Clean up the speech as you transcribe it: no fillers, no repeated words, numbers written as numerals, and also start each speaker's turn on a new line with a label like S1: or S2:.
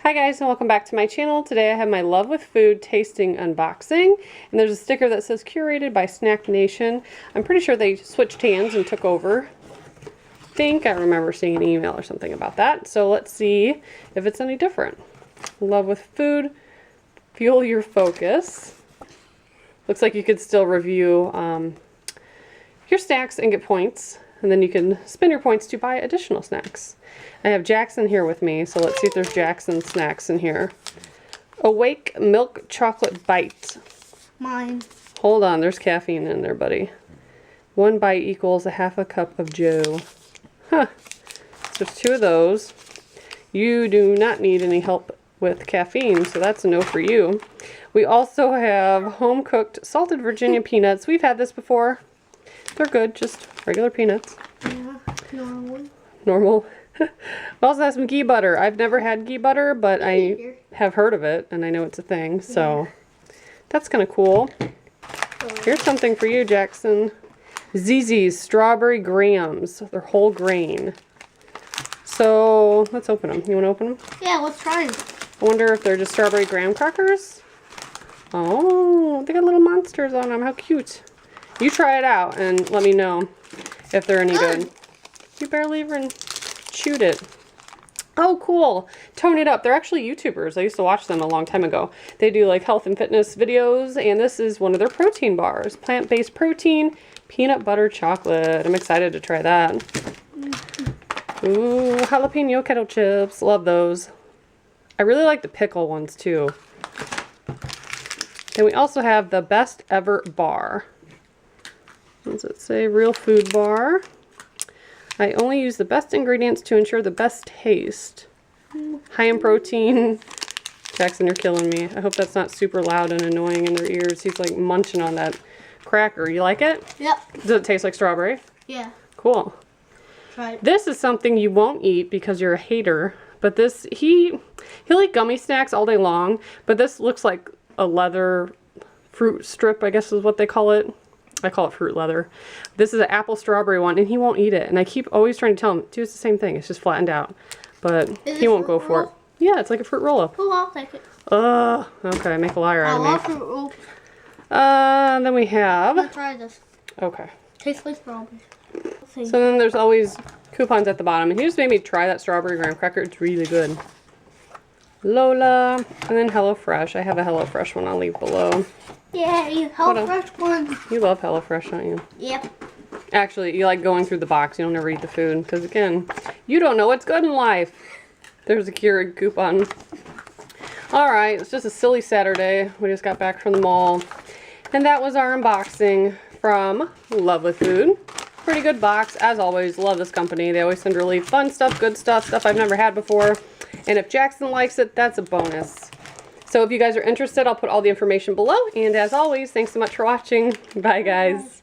S1: Hi guys, and welcome back to my channel. Today I have my Love with Food tasting unboxing, and there's a sticker that says curated by Snack Nation. I'm pretty sure they switched hands and took over. I think I remember seeing an email or something about that. So let's see if it's any different. Love with Food, fuel your focus. Looks like you could still review your snacks and get points, and then you can spend your points to buy additional snacks. I have Jackson here with me, so let's see if there's Jackson snacks in here. Awake milk chocolate bite.
S2: Mine.
S1: Hold on, there's caffeine in there, buddy. 1 bite equals a half a cup of Joe. Huh. So there's 2 of those. You do not need any help with caffeine, so that's a no for you. We also have home-cooked salted Virginia peanuts. We've had this before. They're good, just regular peanuts.
S2: Yeah, normal.
S1: Normal. We also have some ghee butter. I've never had ghee butter, but I have heard of it, and I know it's a thing, so that's kind of cool. Here's something for you, Jackson. ZZ's Strawberry Grahams. They're whole grain. So, let's open them. You want to open them?
S2: Yeah, let's try them.
S1: I wonder if they're just strawberry graham crackers. Oh, they got little monsters on them. How cute. You try it out and let me know if they're any good. You barely even chewed it. Oh, cool. Tone It Up. They're actually YouTubers. I used to watch them a long time ago. They do like health and fitness videos, and this is one of their protein bars. Plant-based protein, peanut butter chocolate. I'm excited to try that. Ooh, jalapeno kettle chips. Love those. I really like the pickle ones too. And we also have the best ever bar. What does it say? Real food bar. I only use the best ingredients to ensure the best taste. High in protein. Jackson, you're killing me. I hope that's not super loud and annoying in their ears. He's like munching on that cracker. You like it?
S2: Yep.
S1: Does it taste like strawberry?
S2: Yeah.
S1: Cool.
S2: Try it.
S1: This is something you won't eat because you're a hater. But this, he'll eat gummy snacks all day long. But this looks like a leather fruit strip, I guess is what they call it. I call it fruit leather. This is an apple strawberry one, and he won't eat it. And I keep always trying to tell him, dude, it's the same thing. It's just flattened out. But he won't go for it. Yeah, it's like a fruit roll-up.
S2: Oh, I'll take it.
S1: Okay, make a liar out of me.
S2: I love fruit rolls.
S1: Then we have...
S2: I'll try this.
S1: Okay.
S2: Tastes like strawberry.
S1: So then there's always coupons at the bottom. And he just made me try that strawberry graham cracker. It's really good. Lola. And then HelloFresh. I have a HelloFresh one I'll leave below.
S2: Yeah, you HelloFresh one.
S1: You love HelloFresh, don't you?
S2: Yep.
S1: Actually, you like going through the box. You don't ever eat the food. Because, again, you don't know what's good in life. There's a Keurig coupon. Alright, it's just a silly Saturday. We just got back from the mall. And that was our unboxing from Love with Food. Pretty good box, as always. Love this company. They always send really fun stuff, good stuff I've never had before. And if Jackson likes it, that's a bonus. So if you guys are interested, I'll put all the information below. And as always, thanks so much for watching. Bye, guys.